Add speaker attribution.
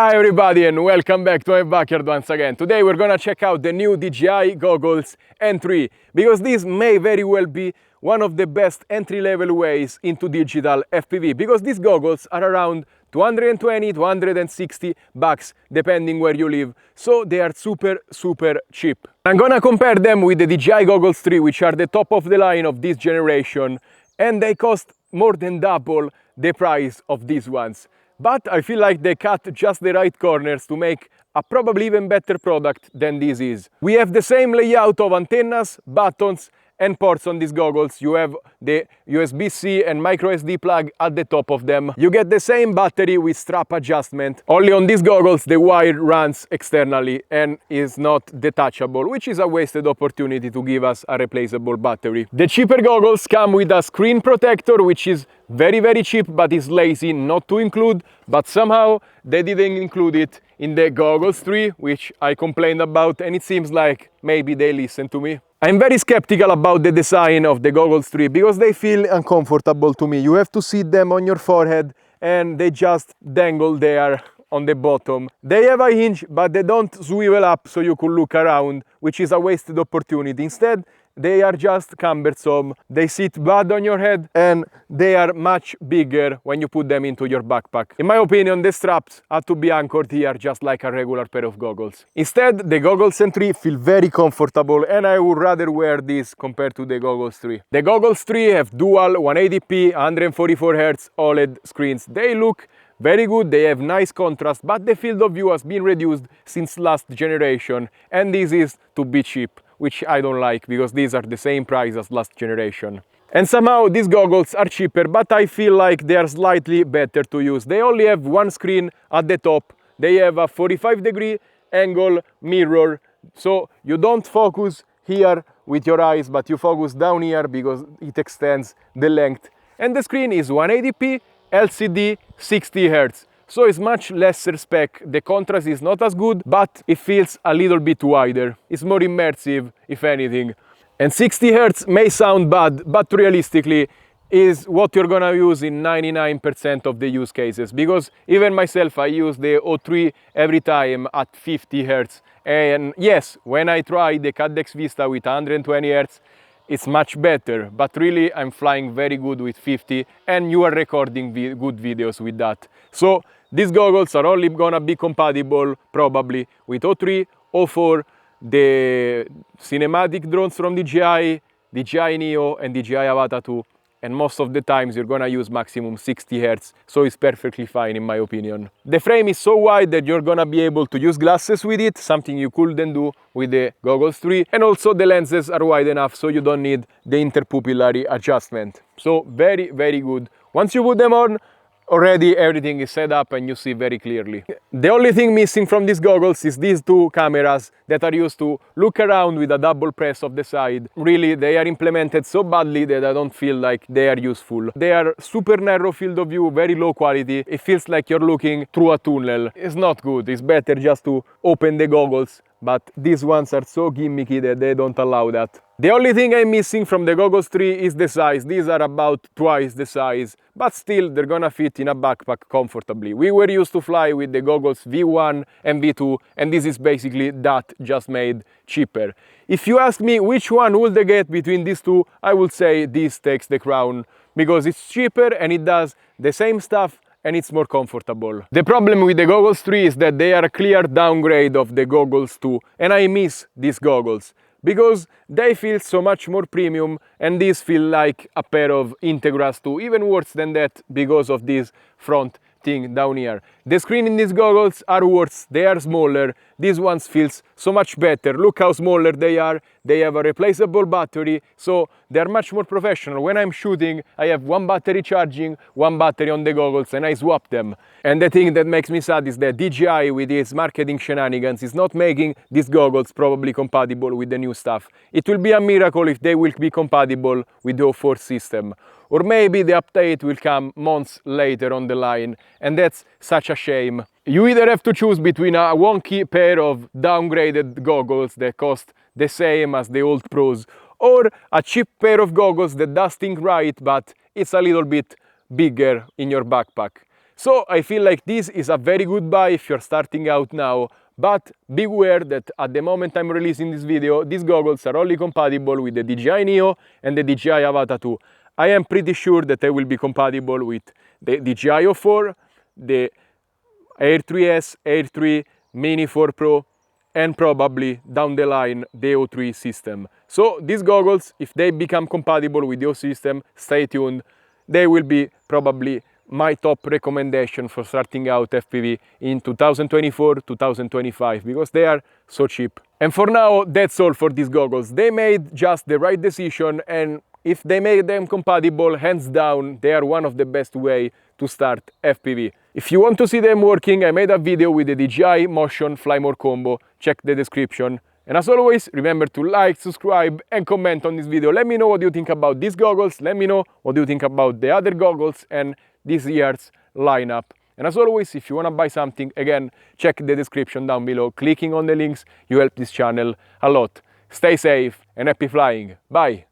Speaker 1: Hi everybody and welcome back to my backyard once again. Today we're gonna check out the new DJI Goggles N3 because this may very well be one of the best entry-level ways into digital FPV because these goggles are around 220 to 160 bucks depending where you live, so they are super cheap. I'm gonna compare them with the DJI Goggles 3, which are the top of the line of this generation, and they cost more than double the price of these ones. But I feel like they cut just the right corners to make a probably even better product than this is. We have the same layout of antennas, buttons and ports on these goggles. You have the USB-C and micro SD plug at the top of them. You get the same battery with strap adjustment. Only on these goggles the wire runs externally and is not detachable, which is a wasted opportunity to give us a replaceable battery. The cheaper goggles come with a screen protector, which is very cheap but is lazy not to include, but somehow they didn't include it in the Goggles 3, which I complained about, and it seems like maybe they listen to me. I'm very skeptical about the design of the Goggles 3 because they feel uncomfortable to me. You have to sit them on your forehead and they just dangle there on the bottom. They have a hinge, but they don't swivel up so you could look around, which is a wasted opportunity. Instead, they are just cumbersome. They sit bad on your head and they are much bigger when you put them into your backpack. In my opinion, the straps have to be anchored here just like a regular pair of goggles. Instead, the Goggles N3 feel very comfortable and I would rather wear this compared to the Goggles 3. The Goggles 3 have dual 180p 144Hz OLED screens. They look very good, they have nice contrast, but the field of view has been reduced since last generation, and this is to be cheap, which I don't like because these are the same price as last generation. And somehow these goggles are cheaper, but I feel like they are slightly better to use. They only have one screen at the top, they have a 45-degree angle mirror, so you don't focus here with your eyes, but you focus down here because it extends the length. And the screen is 180p LCD 60 Hz, so it's much lesser spec. The contrast is not as good, but it feels a little bit wider. It's more immersive, if anything. And 60 Hz may sound bad, but realistically is what you're gonna use in 99% of the use cases, because even myself, I use the O3 every time at 50 Hz. And yes, when I try the Caddx Vista with 120 Hz, it's much better, but really I'm flying very good with 50 and you are recording good videos with that. So these goggles are only gonna be compatible probably with O3, O4, the cinematic drones from DJI, DJI Neo and DJI Avata 2, and most of the times you're gonna use maximum 60 Hz, so it's perfectly fine in my opinion. The frame is so wide that you're gonna be able to use glasses with it, something you couldn't do with the Goggles 3, and also the lenses are wide enough so you don't need the interpupillary adjustment. So very good. Once you put them on, already everything is set up and you see very clearly. The only thing missing from these goggles is these two cameras that are used to look around with a double press of the side. Really, they are implemented so badly that I don't feel like they are useful. They are super narrow field of view, very low quality. It feels like you're looking through a tunnel. It's not good. It's better just to open the goggles, but these ones are so gimmicky that they don't allow that. The only thing I'm missing from the Goggles 3 is the size. These are about twice the size, but still they're gonna fit in a backpack comfortably. We were used to fly with the Goggles V1 and V2, and this is basically that, just made cheaper. If you ask me which one would I get between these two, I would say this takes the crown, because it's cheaper and it does the same stuff and it's more comfortable. The problem with the Goggles 3 is that they are a clear downgrade of the Goggles 2, and I miss these goggles because they feel so much more premium, and these feel like a pair of Integras 2, even worse than that because of this front thing down here. The screen in these goggles are worse, they are smaller. These ones feels so much better. Look how smaller they are. They have a replaceable battery, so they are much more professional. When I'm shooting, I have one battery charging, one battery on the goggles, and I swap them. And the thing that makes me sad is that DJI, with its marketing shenanigans, is not making these goggles probably compatible with the new stuff. It will be a miracle if they will be compatible with the O4 system. Or maybe the update will come months later on the line, and that's such a shame. You either have to choose between a wonky pair of downgraded goggles that cost the same as the old Pros, or a cheap pair of goggles that does things right, but it's a little bit bigger in your backpack. So I feel like this is a very good buy if you're starting out now, but beware that at the moment I'm releasing this video, these goggles are only compatible with the DJI Neo and the DJI Avata 2. I am pretty sure that they will be compatible with the DJI O4, the Air 3S, Air 3, Mini 4 Pro, and probably down the line the O3 system. So these goggles, if they become compatible with your system, stay tuned. They will be probably my top recommendation for starting out FPV in 2024-2025 because they are so cheap. And for now, that's all for these goggles. They made just the right decision, and if they made them compatible, hands down, they are one of the best way to start FPV. If you want to see them working, I made a video with the DJI Motion Fly More combo. Check the description. And as always, remember to like, subscribe, and comment on this video. Let me know what you think about these goggles. Let me know what you think about the other goggles and this year's lineup. And as always, if you want to buy something, again, check the description down below. Clicking on the links, you help this channel a lot. Stay safe and happy flying. Bye!